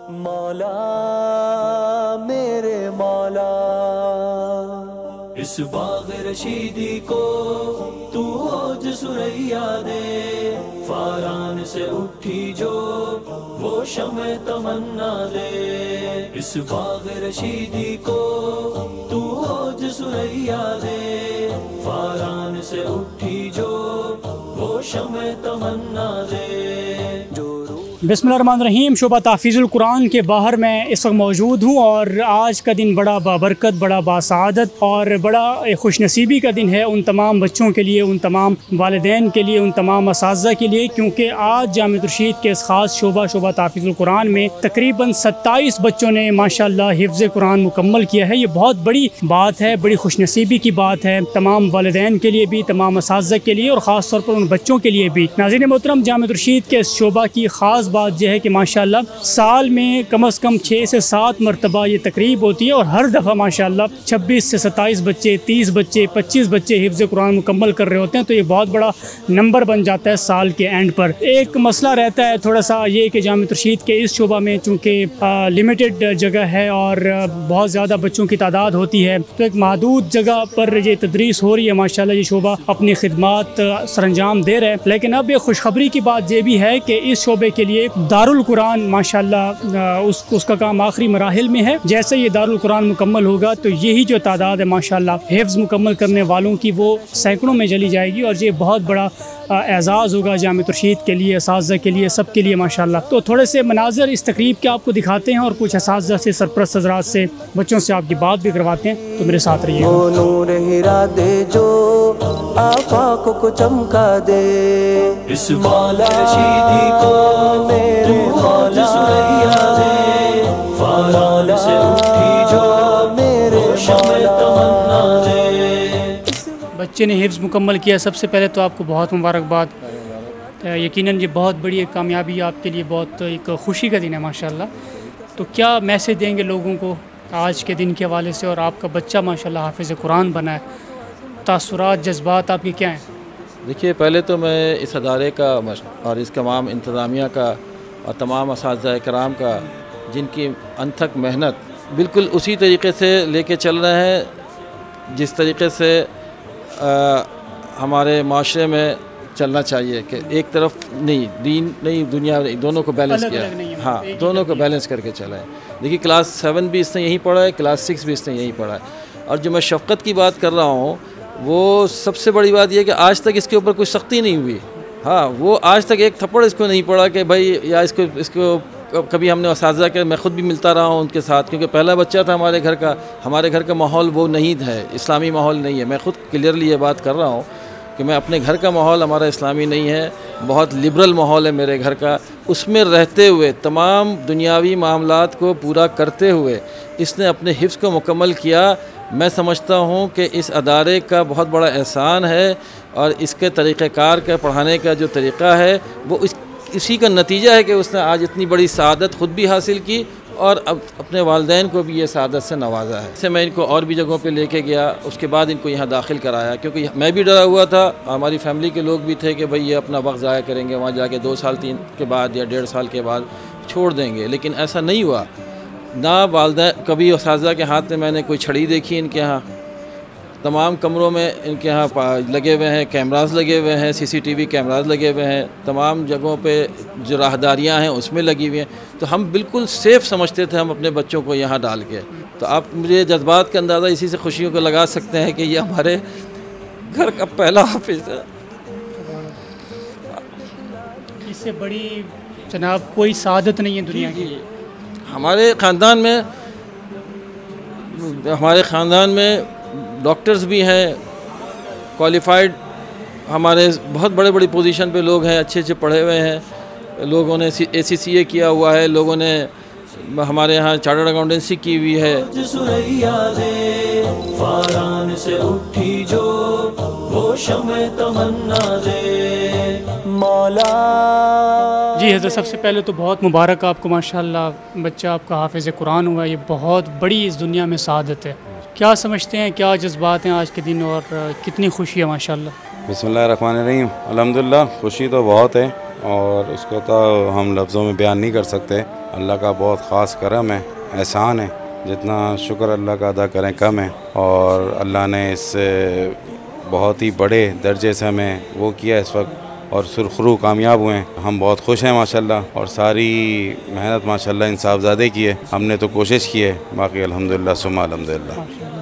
मौला मेरे मौला, इस बाग रशीदी को तू औज सुरैया दे, फारान से उठी जो वो शमे तमन्ना दे। इस बाग रशीदी को तू औज सुरैया दे, फारान से उठी जो वो शमे तमन्ना दे। बिस्मिल्लाहिर्रहमानिर्रहीम। शोबा तहफ़ीज़ुल कुरान के बाहर मैं इस वक्त मौजूद हूँ और आज का दिन बड़ा बाबरकत, बड़ा बासआदत और बड़ा खुशनसीबी का दिन है उन तमाम बच्चों के लिए, उन तमाम वालिदैन के लिए, उन तमाम असातिज़ा के लिए, क्योंकि आज जामिअत रशीद के इस ख़ास शोबा तहफ़ीज़ुल कुरान में तकरीबन 27 बच्चों ने माशाअल्लाह हिफ्ज़ कुरान मुकम्मल किया है। ये बहुत बड़ी बात है, बड़ी खुशनसीबी की बात है तमाम वालिदैन के लिए भी, तमाम असातिज़ा के लिए और ख़ास तौर पर उन बच्चों के लिए भी। नाज़रीन मोहतरम, जामिअत रशीद के इस शोबा की ख़ास बात यह है कि माशाअल्लाह साल में कम से कम 6 से 7 मरतबा ये तकरीब होती है और हर दफ़ा माशाअल्लाह 26 से 27 बच्चे, 30 बच्चे, 25 बच्चे हिफ्ज़ कुरान मुकम्मल कर रहे होते हैं। तो ये बहुत बड़ा नंबर बन जाता है साल के एंड पर। एक मसला रहता है थोड़ा सा ये कि जामिअत रशीद के इस शोबा में चूँकि लिमिटेड जगह है और बहुत ज़्यादा बच्चों की तादाद होती है, तो एक महदूद जगह पर ये तदरीस हो रही है। माशाअल्लाह ये शोबा अपनी खिदमात सरंजाम दे रहा है। लेकिन अब एक खुशखबरी की बात ये भी है कि इस शोबे के लिए दारुल कुरान माशाअल्लाह उसका काम आखिरी मराहिल में है। जैसे ये दारुल कुरान मुकम्मल होगा तो यही जो तादाद है माशाअल्लाह हिफ्ज़ मुकम्मल करने वालों की वो सैकड़ों में चली जाएगी और ये बहुत बड़ा एज़ाज़ होगा जामिअत रशीद के लिए, असातिज़ा के लिए, सब के लिए माशाअल्लाह। तो थोड़े से मनाज़र इस तकरीब के आपको दिखाते हैं और कुछ असातिज़ा से, सरपरस्त हज़रात से, बच्चों से आपकी बात भी करवाते हैं। तो मेरे साथ रहिए। वो नूर हिरा दे जो आफाक़ को चमका दे, इस मौला रशीदी को मेरे मौला सुरैया दे, फारान से उठी जो मेरे शमे तमन्ना दे। बच्चे ने हिफ्ज़ मुकम्मल किया, सबसे पहले तो आपको बहुत मुबारकबाद। यकीनन ये बहुत बड़ी एक कामयाबी आपके लिए, बहुत एक खुशी का दिन है माशाअल्लाह। तो क्या मैसेज देंगे लोगों को आज के दिन के हवाले से? और आपका बच्चा माशाअल्लाह हाफ़िज़ कुरान बना है, तासुरात, जज्बात आपके क्या हैं? देखिए, पहले तो मैं इस अदारे का और इस तमाम इंतज़ामिया का और तमाम असातिज़ा कराम का, जिनकी अनथक मेहनत बिल्कुल उसी तरीके से लेके चल रहे हैं जिस तरीके से हमारे माशरे में चलना चाहिए कि एक तरफ नहीं, दीन नहीं, दुनिया नहीं, दोनों को बैलेंस किया। हाँ, दोनों को बैलेंस करके चला है। देखिए, क्लास 7 भी इसने यहीं पढ़ा है, क्लास 6 भी इसने यहीं पढ़ा है। और जो मैं शफ़क़त की बात कर रहा हूँ, वो सबसे बड़ी बात यह है कि आज तक इसके ऊपर कोई सख्ती नहीं हुई। हाँ, वो आज तक एक थप्पड़ इसको नहीं पड़ा कि भाई या इसको कभी हमने असातिज़ा के, मैं ख़ुद भी मिलता रहा हूँ उनके साथ, क्योंकि पहला बच्चा था हमारे घर का माहौल वो नहीं है, इस्लामी माहौल नहीं है। मैं ख़ुद क्लियरली ये बात कर रहा हूँ कि मैं अपने घर का माहौल हमारा इस्लामी नहीं है, बहुत लिबरल माहौल है मेरे घर का। उसमें रहते हुए तमाम दुनियावी मामलात को पूरा करते हुए इसने अपने हिफ्ज़ को मुकम्मल किया। मैं समझता हूँ कि इस अदारे का बहुत बड़ा एहसान है और इसके तरीक़ेकार का, पढ़ाने का जो तरीक़ा है वो इसी का नतीजा है कि उसने आज इतनी बड़ी सआदत ख़ुद भी हासिल की और अब अपने वालिदैन को भी ये सआदत से नवाजा है। इससे मैं इनको और भी जगहों पे लेके गया, उसके बाद इनको यहाँ दाखिल कराया, क्योंकि मैं भी डरा हुआ था, हमारी फैमिली के लोग भी थे कि भाई ये अपना वक्त ज़ाया करेंगे, वहाँ जाके 2 साल 3 के बाद या 1.5 साल के बाद छोड़ देंगे। लेकिन ऐसा नहीं हुआ। ना वालिदैन, कभी असातिज़ा के हाथ में मैंने कोई छड़ी देखी इनके यहाँ। तमाम कमरों में इनके यहाँ लगे हुए हैं कैमरास, लगे हुए हैं CCTV कैमरास लगे हुए हैं, तमाम जगहों पे जो राहदारियाँ हैं उसमें लगी हुई हैं। तो हम बिल्कुल सेफ़ समझते थे हम अपने बच्चों को यहाँ डाल के। तो आप मुझे जज्बात का अंदाज़ा इसी से खुशियों को लगा सकते हैं कि ये हमारे घर का पहला हाफिज़ है। इससे बड़ी जनाब कोई सादत नहीं है दुनिया की। हमारे ख़ानदान में डॉक्टर्स भी हैं, क्वालिफ़ाइड, हमारे बहुत बड़ी पोजीशन पे लोग हैं, अच्छे पढ़े हुए हैं। लोगों ने ACCA किया हुआ है, लोगों ने हमारे यहाँ चार्टर्ड अकाउंटेंसी की हुई है। जी हज़रत, सबसे पहले तो बहुत मुबारक आपको, माशाअल्लाह बच्चा आपका हाफ़िज़ कुरान हुआ। ये बहुत बड़ी इस दुनिया में सआदत है। क्या समझते हैं, क्या जज्बात हैं आज के दिन और कितनी खुशी है माशाअल्लाह? बिस्मिल्लाहिर्रहमानिर्रहीम। अल्हम्दुलिल्लाह, खुशी तो बहुत है। और उसको तो हम लफ्ज़ों में बयान नहीं कर सकते। अल्लाह का बहुत ख़ास करम है, एहसान है, जितना शुक्र अल्लाह का अदा करें कम है। और अल्लाह ने इस बहुत ही बड़े दर्जे से हमें वो किया इस वक्त, और सुरखरू कामयाब हुए हैं। हम बहुत खुश हैं माशाल्लाह, और सारी मेहनत माशाल्लाह इन साहबजादे की है। हमने तो कोशिश की है, बाकी अल्हम्दुलिल्लाह सुम्मा अल्हम्दुलिल्लाह।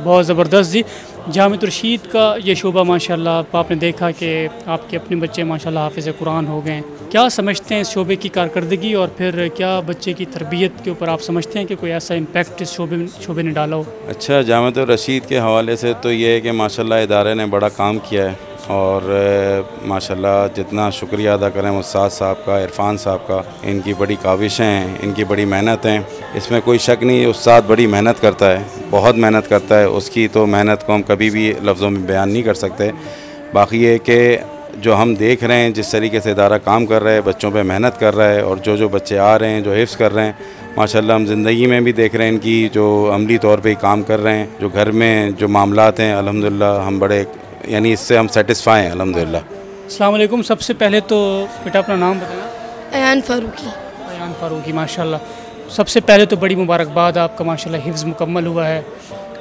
बहुत ज़बरदस्त जी। जामिअतुर रशीद का ये शोबा माशाल्लाह आपने देखा कि आपके अपने बच्चे माशाल्लाह हाफ़िज़ कुरान हो गए हैं। क्या समझते हैं इस शोबे की कारकर्दगी, और फिर क्या बच्चे की तरबियत के ऊपर आप समझते हैं कि कोई ऐसा इम्पैक्ट इस शोबे ने डाला हो? अच्छा, जामिअतुर रशीद के हवाले से तो ये है कि माशाल्लाह इदारे ने बड़ा काम किया है, और माशाल्लाह जितना शुक्रिया अदा करें उस्ताद साहब का, इरफान साहब का। इनकी बड़ी काविशें हैं, इनकी बड़ी मेहनत हैं, इसमें कोई शक नहीं। उस्ताद बड़ी मेहनत करता है, बहुत मेहनत करता है। उसकी तो मेहनत को हम कभी भी लफ्ज़ों में बयान नहीं कर सकते। बाकी ये कि जो हम देख रहे हैं, जिस तरीके से इदारा काम कर रहा है, बच्चों पे मेहनत कर रहा है, और जो बच्चे आ रहे हैं, जो हिफ्ज़ कर रहे हैं, माशाल्लाह हम ज़िंदगी में भी देख रहे हैं इनकी जो अमली तौर पे काम कर रहे हैं। जो घर में जो मामलात हैं, अल्हम्दुलिल्लाह हम बड़े यानी इससे हम सेटिस्फाई हैं अल्हम्दुलिल्लाह। अस्सलाम वालेकुम। सबसे पहले तो बेटा अपना नाम बताएं। अयान फ़ारूकी। अयान फ़ारूकी, माशाल्लाह। सबसे पहले तो बड़ी मुबारकबाद, आपका माशाल्लाह हिफ्ज़ मुकम्मल हुआ है।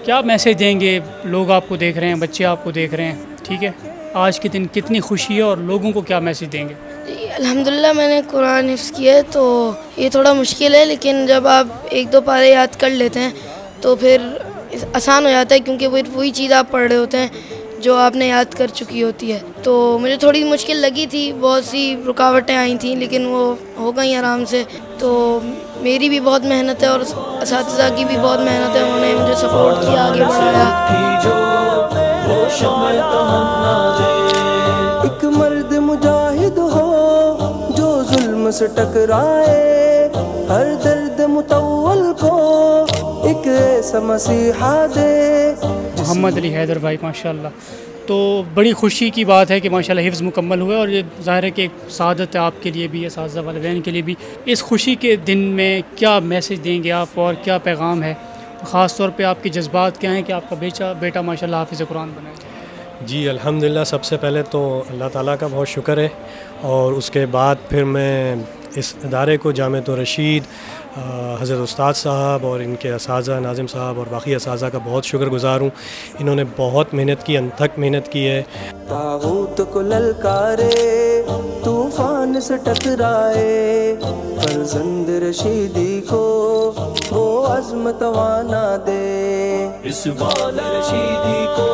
क्या मैसेज देंगे? लोग आपको देख रहे हैं, बच्चे आपको देख रहे हैं, ठीक है, आज के दिन कितनी खुशी है, और लोगों को क्या मैसेज देंगे? अल्हम्दुलिल्लाह मैंने कुरान हिफ्ज़ किया है, तो ये थोड़ा मुश्किल है, लेकिन जब आप एक दो पारे याद कर लेते हैं तो फिर आसान हो जाता है, क्योंकि वही चीज़ आप पढ़ रहे होते हैं जो आपने याद कर चुकी होती है। तो मुझे थोड़ी मुश्किल लगी थी, बहुत सी रुकावटें आई थी, लेकिन वो हो गई आराम से। तो मेरी भी बहुत मेहनत है, और असातिज़ा की भी बहुत मेहनत है, उन्होंने मुझे सपोर्ट किया, आगे बढ़ाया। एक मर्द मुजाहिद हो जो जुल्म से टकराए, हर दर्द मुतव्वल को एक ऐसा मसीहा दे। मोहम्मद अली हैदर भाई, माशाल्लाह। तो बड़ी खुशी की बात है कि माशाल्लाह हिफ्ज़ मुकम्मल हुआ, और ये ज़ाहिर है कि एक सआदत है आपके लिए भी, असातिज़ा वालिदैन के लिए भी। इस खुशी के दिन में क्या मैसेज देंगे आप, और क्या पैगाम है? ख़ास तौर पे आपके जज्बात क्या हैं कि आपका बेटा माशाल्लाह हाफ़िज़ कुरान बना है? जी अल्हम्दुलिल्लाह, सबसे पहले तो अल्लाह ताला का बहुत शुक्र है, और उसके बाद फिर मैं इस इदारे को जामिअतुर रशीद, हज़रत उस्ताद साहब और इनके असातिज़ा नाज़िम साहब और बाकी असातिज़ा का बहुत शुक्रगुज़ार हूँ। इन्होंने बहुत मेहनत की, अनथक मेहनत की है। तागूत को ललकारे, तूफान से टकराए, फर्जंद रशीदी को वो अज़्म तवाना दे। इस बाल रशीदी को